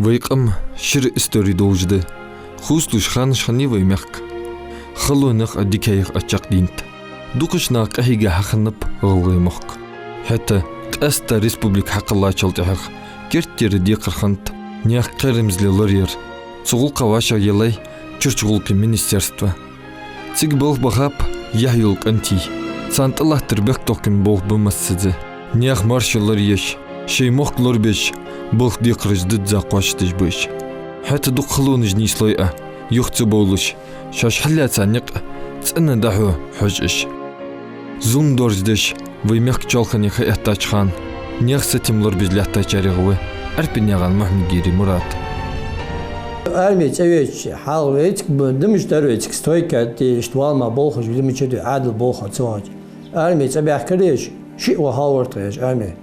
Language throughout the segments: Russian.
Вайқам шыр истори должды. Хустуш хан шхани ваймяк. Халунах адикайх ачак динт. Дукушна кахига хахнап гылгаймак. Хата каста республик хақылла чалтахах. Кертер дикархант. Нях қаримзли ларьер. Цугул каваша елай. Чурчгулки министерства. Циг бол бахап яхюл канти. Цанталлах тербек токим бол бумассизи. Нях маршаллар еш. Шеймох лорбеш. Болх дикрыж дыдза қуаштыж биш. Хата дукхлунж нислойа. Юхцу болуш. Шаш хилляца ник. Цына даху хужиш. Зум дорждыш. Ваймяк чалхани хаятачхан. Нях сатим лорбез ляхтачаригвы. Арпиняган Махмигири Мурат. Армия цевич халвечк дымыштарвечк стойка ти штвалма болхож дымычеди адл болха цоач. Армия цабяхкареш ши ва халвартеш армия.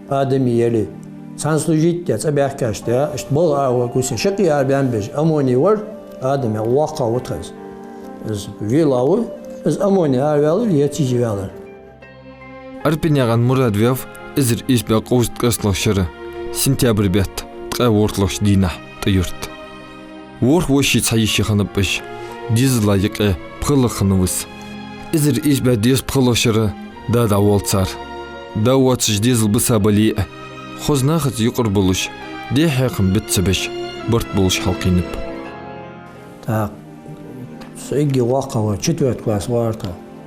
Адами ели. Сан служить я цабяхкашта штбол ава кусе шики арбян беш амони вар адами ваqa вотхаз. Из вилау из амони арвал ятижи валар. Арпиняган Мурат вяв изр ишбя қоуст каслахшара. Сентябрь бят тқа вортлахш дина таюрт. Ворх воши цаиши ханапыш. Дизла яке пхылаханывыс. Изр ишбя дез пхылахшара да волцар. Да уатсыш дезл быса бали. Хознахат юқыр болуш. Дехяқым бітсібіш. Бұрт болуш халқинып. Так. Сүйгі вақыва 4 класс варта.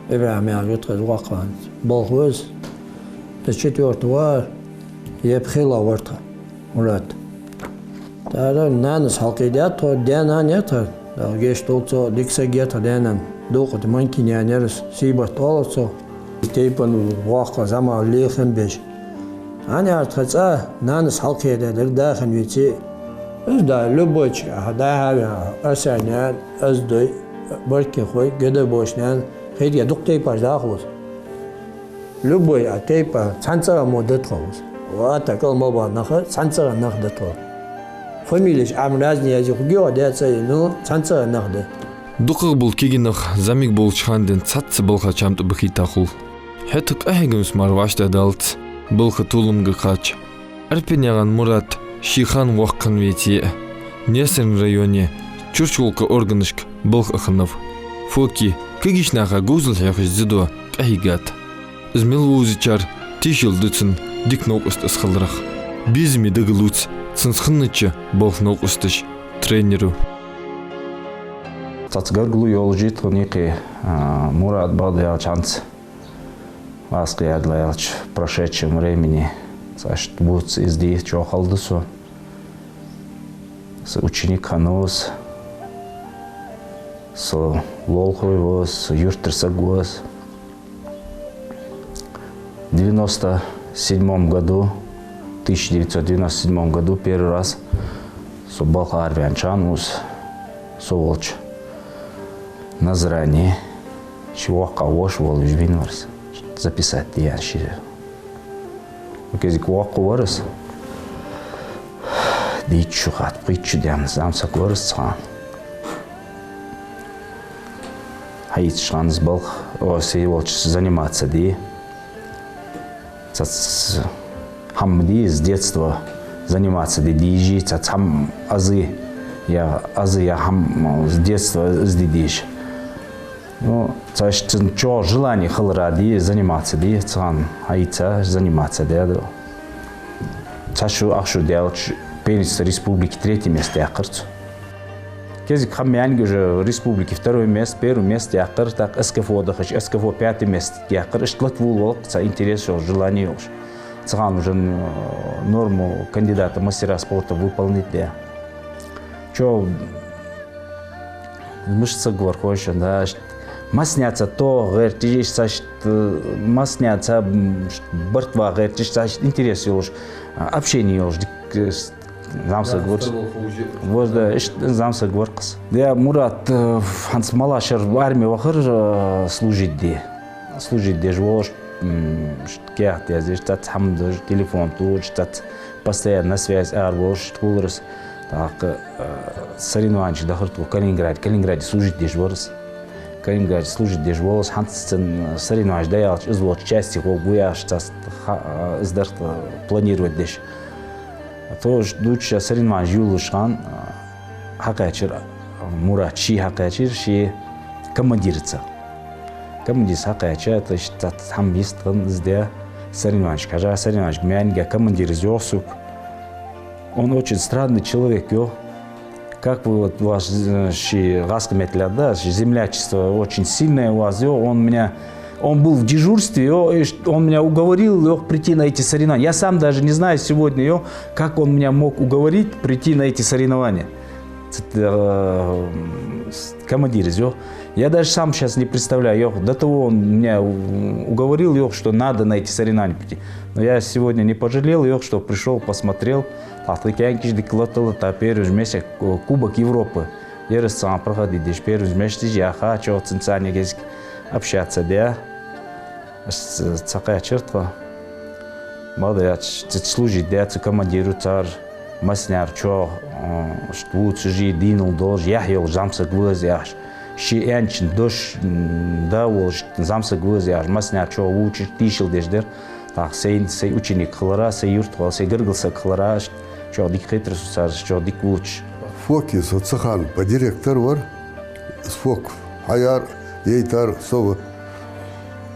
Ибрахим ягутқыз вақыва. Болхуыз. 4 вар. Епхила варта. Мурат. Тара наныс халқидят то дянан ятар. Геш толцо диксагета дянан. Доқыт манкинянерс сибат олцо. Тейпан вақыва зама лехен беш. Ани артхаца наныс халқидадыр дахын вети. Özda любоч да асанян özдөй barke khoy gede boshnan khaydiya duqtay pajda khos любой атейпа цанцара модет khos ва такал моба нахар цанцара нахда то фамилиш амразни язи хгё дяцай ну цанцара нахда Дуқыг бол кигинах замиг бол чханден цатс болха чамт бхитахул хэтк ахигэмс марвашта далц болха тулумга хач Арпиняган Мурат Шихан ваққан вети. Несен районе Чурчулка органышк болх аханов. Фоки кигишнаха гузл хяхыш зидо кахигат. Измел узичар тишил дыцын дик науқыст асхалрах. Бизми дыгылуц цынсхыннычы болх науқыстыш тренеру. Цацгарглу йолжит неки Мурат Бадыял Чанц. Васки Адлаялч в прошедшем времени. Саш буц изди чохалдысу. С ученик ханос. С лолхой воз, юртерса гоз. В 1997 году первый раз собалха арвянчанус соволч назрани чего кавош волжвинварс записать я щире. Кезик вақу варыс. Дичу хат притчу дям замсак варыс цан. Хайт шанс был волч заниматься ди. Цац хамди с детства заниматься ди дижи цац хам азы я хам с детства сдидиш. Ну, цаш чё желание хлради заниматься ди цан айца заниматься да. Цашу ахшу делать перец республики 3 место якырц. Кезик хамянги уже республики 2 место, 1 место якыр, так СКФО дахыш, СКФО 5 место якыр. Иштклат вул ца интерес желание уж. Цан уже норму кандидата мастера спорта выполнить да. Чё мышца гвархош да. Масняца то, гертиш, саш, масняца, бортва, гертиш, саш, интерес юж, общение юж, замса гварс. Вот да, замса гварс. Да, Мурат, ханс малашер в армии вахыр служить де жвош, кяхт я здесь, тат хамдож, телефон тут, тат постоянно связь, арбош, кулерс, так соревнования дахырту Калининграде служить де жвош. Калининград служит деш волос хансцен соревнования даялч излот части гуяш цас издарт планировать деш то дуча саринман юлышхан хакачир Мурат ши хакачир ши командирца. Командир хакача то есть там есть зде Саринман кажа Саринман гмянга командир зёсук. Он очень странный человек, как вы вот ваш раскметля, да, землячество очень сильное у вас, он был в дежурстве, он меня уговорил прийти на эти соревнования. Я сам даже не знаю сегодня, как он меня мог уговорить прийти на эти соревнования. Командир, я даже сам сейчас не представляю, до того он меня уговорил, что надо на эти соревнования прийти. Но я сегодня не пожалел, что пришел, посмотрел. Теперь вместе Кубок Европы. Я рассказал проходить, теперь вместе я хочу общаться, да. Такая черта. Молодец, служить, да, командиру царь, масняр, что лучше жить, динул долж, я ел замсак вылазяш. Шиэнчин дождь, да, волж замсак вылазяш, масняр, что лучше тишил деждер. Так, сей ученик хлора, сей юрт хлора, сей гыргылса хлора, что дик хитрый царь, что дик луч. Фоки соцхан по директор вар, сфок, аяр, ейтар, сова.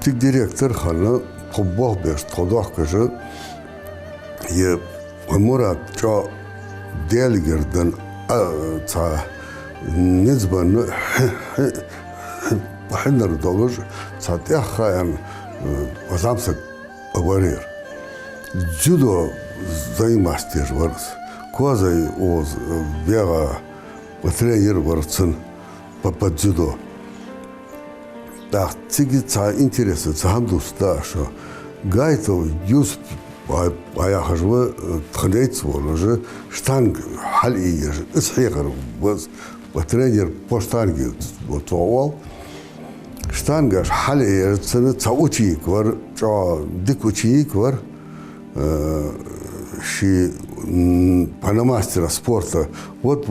Тик директор хана, побог беш, тходох каже, е Мурат, что делгерден, ца низбан, хендер долож, ца тяхаем, замсак аварир. Дзюдо занимастер варс, квазай оз бега тренер варцен по дзюдо. Да, циги ца интересы, ца хамдус да, что гайто юз я хожу тхнейц воложи штанг хали исхигар was тренер по штанге вот овал штанга хали цена цаучи квар чо дикучи квар ши панамастера спорта вот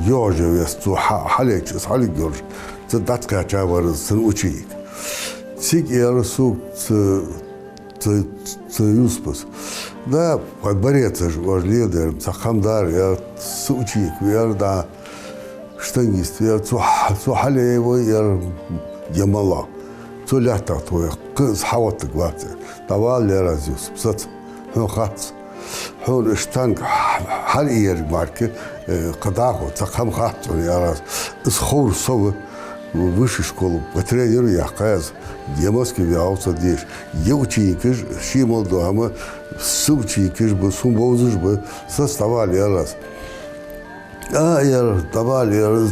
ёже весту хали гёрж це датка чавар сын учи цик ярсу це юспас. Да, подбореться же ваш лидер, цахамдар, я сучик, я да штангист, я цухали его, я ямала. Цулята твоя, кыз хавата гвати. Давал я разюс, псац, хац. Хон штанг, хали я марки, кадаху, цахам хату, я раз. Схор совы. Высшую школу по тренеру я каз демоски вяуса деш я ученикиш шимол дома с ученикиш бы сумбозуш бы составали раз я давали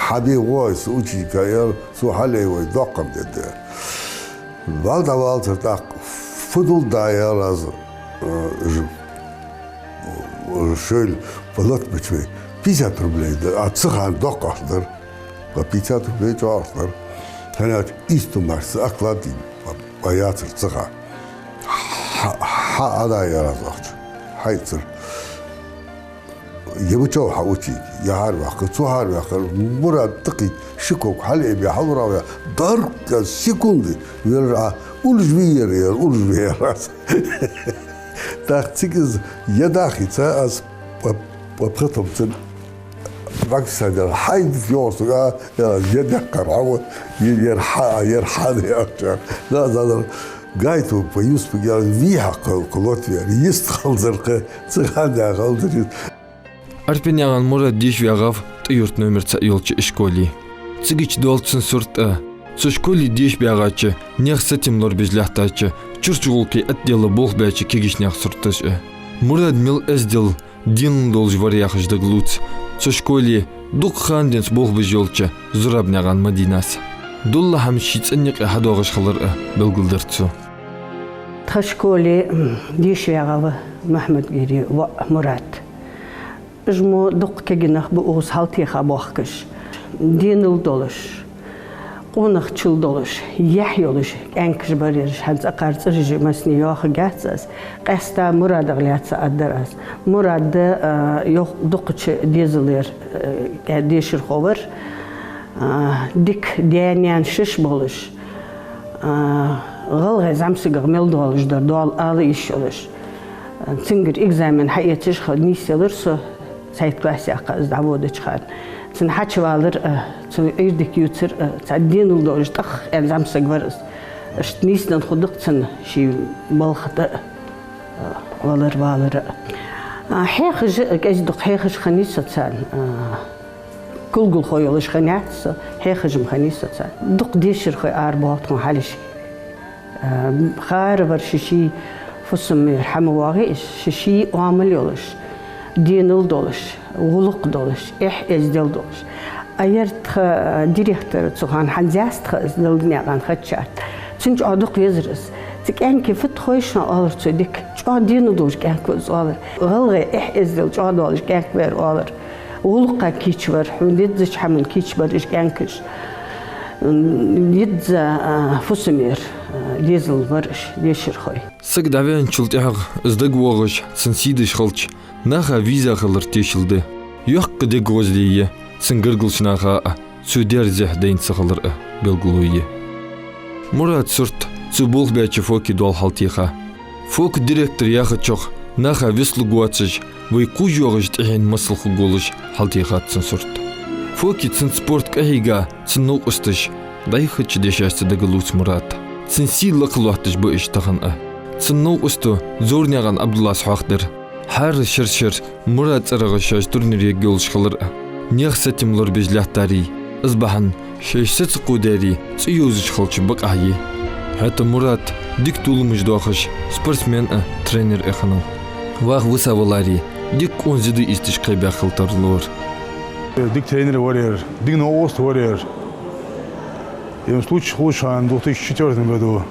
хаби войс ученика я сухали его доком деде вал так футбол да я раз шель полот бичвей 50 рублей а цхан докахдыр по 50 рублей чартер. Ханат истумарс аклади баятыр цыха. Ада яразахч. Хайцыр. Ебучо хаучи яар вакы цухар вакы мурад тыки шикок халеби халуравя дар секунды вера ульжвиер раз. Так цигыз ядахица аз потом Максадер хайд фьосга я деккар аво ерхан яача да гайту поюс я виха колотвер есть халзерка цыганда халдыр Арпеняган Мурат дишвягав тюрт номер ца юлчы школи. Цигич долцын сурта. Со школи дишбягачы, нехсатим лор безляхтачы, чурчулки отдела болбячы кегишнях суртачы. Мурат мил эздел дин долж варяхажды глуц. Со школе дук ханденс бог бежолча зурабняган Мадинас. Дулла хамшиц энник хадогаш халар белгылдырцу. Та школе дишвягав Махмед Гири ва Мурат. Жмо дук кегинах бу уз халтиха бахкыш. Динул долыш. Онах чыл долыш. Ях йолыш. Энкиш баририш. Ханс акарцыр жимасни яхы гатсас. Қаста Мурад аглятса аддарас. Мурад йох дукчы дезылыр. Дешир ховар. Дик диянян шиш болыш. Ғылғай замсыгық мел долыш. Дуал алы иш олыш. تنقر إكزامن حقيقتش خد نيسيلر سو سايد كلاسي أقا إزدعبودش خان تن حاتش والر تن إيردك يوتر تعدين الدورج تخ إنزام سجورز اشت نيسنا خدق تن شي بالخطأ والر حيخج أجدق حيخج خنيسة تان كل خويلش خنيات حيخج مخنيسة تان دق ديشر خوي أربعة محلش خار برششي فسم يرحم واقعش ششي وعمل يولش دينل دولش غلق دولش ازدل دولش ايرت ديريكتور تسوهان حنزاست ازدل نيغان خدشات تنج عدق يزرس تكان كيف تخويش نقالر تدك جا دينل دولش كان كوز قالر غلغي ازدل جا دولش كان كبير قالر غلقا كيشور حمدد زش حمل كيشبر اش كان كش يدز فسمير ليزل برش ليشر خوي سك دعوان شلتيغ ازدق وغش سنسيدش خلش ناخا فيزا خلر تيشلده يحق ديق غزلية سنقرقلش ناخا سودير زح دين سخلر بلغلوية مراد سرت سبول بياتش فوكي دول حالتيخا فوك ديريكتور ياخد شوخ ناخا ويسلو قواتش ويقو جوغش تحين مسل خقولش حالتيخا تسن سرت فوكي تسن سبورت كاهيغا تسن نو استش دايخدش ديشاست دقلوت مراد تسن سي لقلوحتش بوش تخن تسن نو استو زورنيغان عبدالله سحاقدر حار شرشر مراد ارغشاش تورنير يجولش خلر نيخ ستملر بجلاتاري ازبحن شيش ستقو داري تسيوزش خلش بقاهي حتى مراد ديك طول مجدوخش سبورتسмен тренер اخنو واخ وسا والاري ديك اونزيدي استش قيبا خلطر لور ديك тренер ورير ديك новост ورير в случае худшего в 2004 году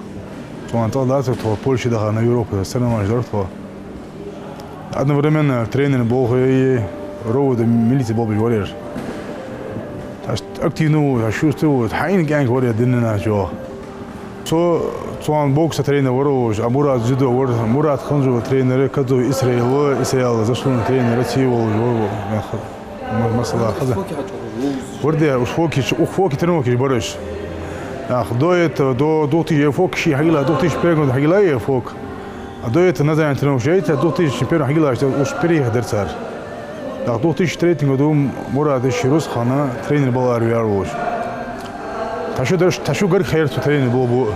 он тогда в Польше дошел на Европу соревнования жертва одновременно тренер был и ровно милиция был ورير активно чувствовал حين كان ورير ديننا جو он бокс тренер ворож а Мурат дзюдо ворож Мурат ханжо тренер который Израиль зашел тренер России ворож مثلا هذا ورده وفوق تنوكي برش دويت دوتي فوق شي حيلا دوتي شبيرغ حيلا فوق دويت نزل تنوك جيت دوتي شبيرغ حيلا وشبيرغ درسار دوتي شتريتنج دو مراد شيروس خانه тренер بالار وياروش تاشو غير خير тренер بو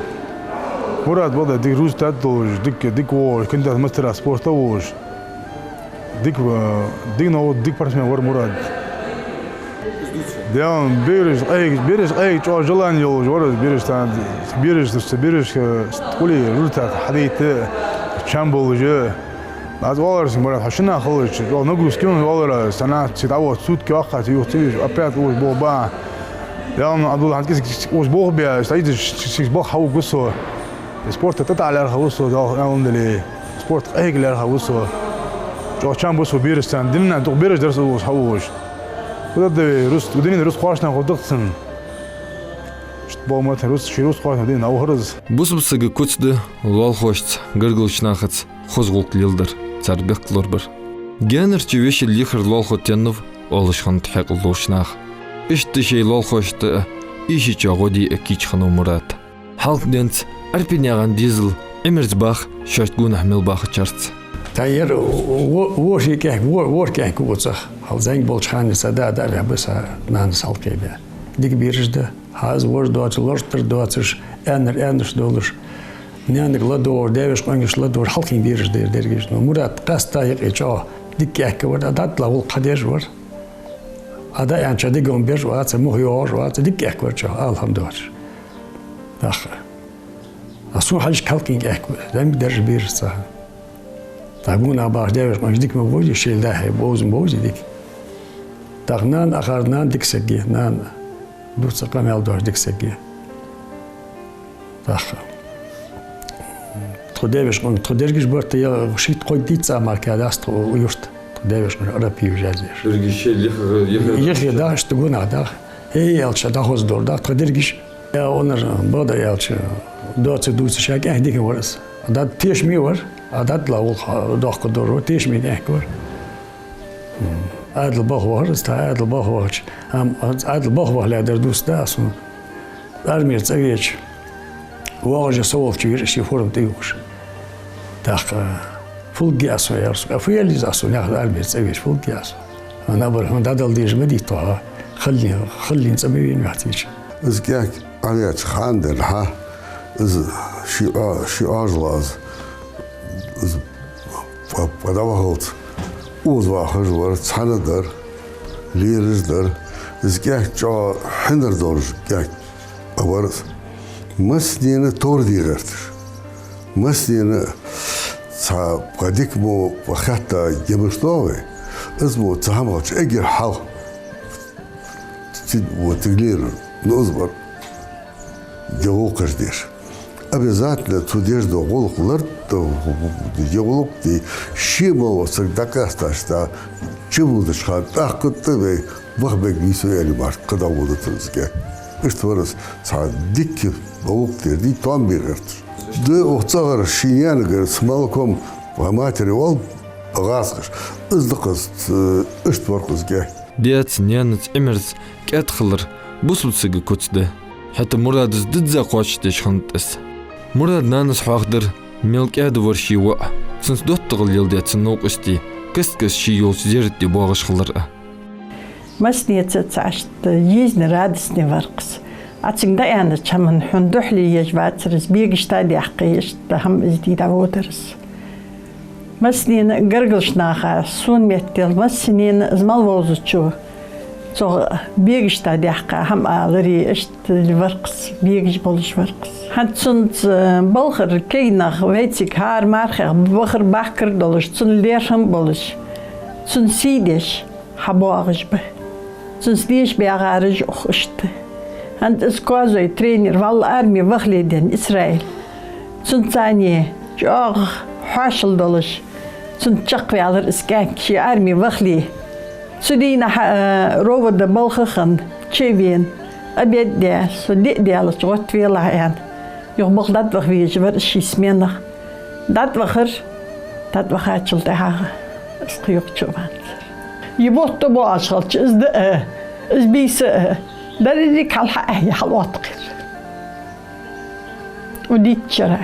مراد بدا دي روز تادوش ديك وور كنت مستر سبورت ووش ديك نو ديك парсмен ور مراد да он берешь эй что желание ворот берешь коли результат حديت чамбол уже назвалась مراد حشنا خلص нагрузки он валера сана цитаво сутки ахат юхтиш опять уж боба да он Абдулла ханкис уж бог бя стоит бог хау гусо спорт это على хаусо да он дали спорт эглер хаусо جوشان بس وبيرستان دلنا تقبيرش درس وحوش وده روس ودين روس خواشنا قدقتن بومات روس شيروس خواشنا دين او هرز بوسبسыгы көтсді лол хошт гыргылчнахыц хозгулт лилдер царбеклор бір генер чевеши лихр лол хотеннов олышхан тхек лошнах ишти шей лол хошты иши чагоди экичхану мурат халк денц арпиняган дизел эмерцбах шаштгун ахмелбах чарц تاير وشي كه وركه كوصه هل زين بولشان سدا دا بس نان سالكي بيا ديك بيرجده هاز ور دوت لورتر دوتش انرش دولش نانك لا دور داوش قنش لا دور حلقين بيرجده درجش نو مراد قاستا يقيچو ديك كه ور دات لا ول قدير ور ادا يعني چدي گون بير وات مو يور وات ديك كه ور چو الحمد لله اخ اسو حاج كالكين كه دم درج بيرسا تابونا باش داوش ما جديك ما بوجي شيل ده بوز ديك تغنان اخرنان ديك سجي نان دوس قامل دوش ديك سجي تاخ تداوش من تدرجش برت يا شي تقديت ما كاداست ويشت تداوش من رابي وجازير درجشي يخي داش تقونا دا هي الش دا خوز دور دا تدرجش يا اونر بدا يالش دوت دوس شاك هديك ورس دا تيش ميور عدد لا داخل دور تيش مين احكور عدل باهوار است عدل باهوارش هم عدل باهوار لا در دوست داس ارمير تسويش واجه سوف تشير شي فورم تيوش تاخ فول جاسو يا رسول أفويا اللي زاسو ناخذ أربعة سويش فول جاسو أنا برهم هذا اللي جمدي طه خلي نسوي نحتاج إزكاك عليك خاندر ها إز شي أجلاز إز فدوهلت وزواخر ور تحندر ليرزدر إزكاك جا حندر دورج كاك أورث مسدينة تور ديرتش مسدينة تا قديك مو وخاطة جبشتوي اسمه تهمش اجر حل وتقلير نصبر جوقش دير обязательно тудеш до голклар то жолук ди шимо сагдакаста ста чимудыш хат акытты вахбек висуяли бар када болду тузге иштворос са дикки болук дерди там бирерт ды оцагар шинянгер смалком по матери ол агасгыш ыздыкыз иштворкузге Дият нянец эмерз кятхылыр бусулсыгы көтсді. Хәті мұрадыз дыдза қуачты шхантыз. Мурад наныс хуақдыр мелкәді вар шиуа. Сынс доттығыл елде цыннауқ істі. Кіст-кіст ши ел зерітті бағыш қылыр. Масница цашты, езні радысны варқыз. Ацыңда яны чамын хүндүхлі ежватсырыз, бегіштады аққы ешті хам іздейді отырыз. Маснені гыргылшнаға сон меттел, маснені ызмал возычу. Соғы бегіштады аққа хам алыры ешті варқыз, бегіш болыш варқыз. Хатсынц болғыр кейнақ вейтсік хар марқақ бұғыр баққыр долыш, цын лерхым болыш. Цын сидеш хабу ағыш бы. Цын сидеш бе ағары жоқ үшті. Хант искозой тренер вал армия вахледен Израиль. Цын цане жоғы хашыл долыш. Цын чақве алыр искән кіші армия вахли. Судейна ровода болғықын чевен. Обедде, судейде алыс ғот велайан. Yok bak dat vak vijij var şismenah. Dat vakır, dat vak açıldı hağı. Sıkı yok çoban. Yibottu bu aşkılçı izde, izbiyse. Daridi kalha ahya halvatkir. O ditçara.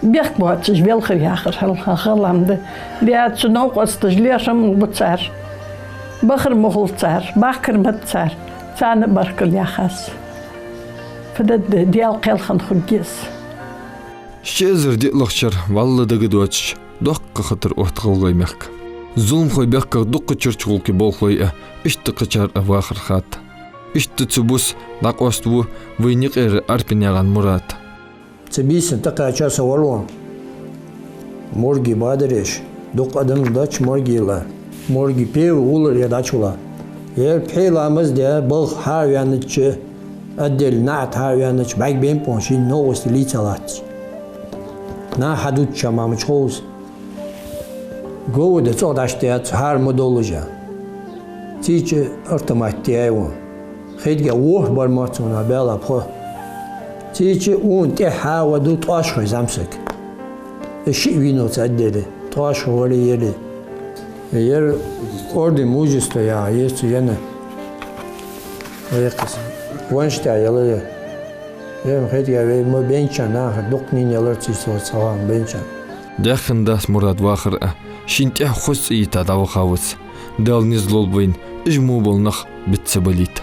Biyak bu açış velkir yakır halhamdı. Diyat sunav qastıj liyasam butsar. Bakır muhul tsar, bakır mat tsar. Sana barkıl yakas. فدد ديال قيلخن خجيس. Şezir ditlakçar valladagi doç doqqa xatir ohtqılgay mek. Zulm xoy beqqa doqqa çırçğulki bolxoy işti qıçar avaqır xat. İşti tsubus laqostvu vıyniq eri arpinyagan Murat. Tsibisen taqaça savalon. Morgi badreş. Doq adam daç morgila. Morgi pev ulur ya daçula. Yer peylamız diye bal haryanıçı أدل نعت هاويانش بعد بين بونشين نوغس لي تلات نا حدود شما مشخوز قوة تصعد عشتيات هار مدولجا تيجي ارتماتي ايوان خيدقا ووه برماتونا بيلا بخو تيجي اون تيحا ودو طاشخو زمسك الشيء وينو تأدلي طاشخو ولي يلي ير اوردي موجستو يا يستو ينا ويقسم وانشتا يلا يوم خيط يا ما بينشان آخر دقنين يلا تيسو سوان بينشان داخن داس مراد واخر شنتح خص ايتا داو خاوس دال نزلول بين اجمو بالنخ بتسبليت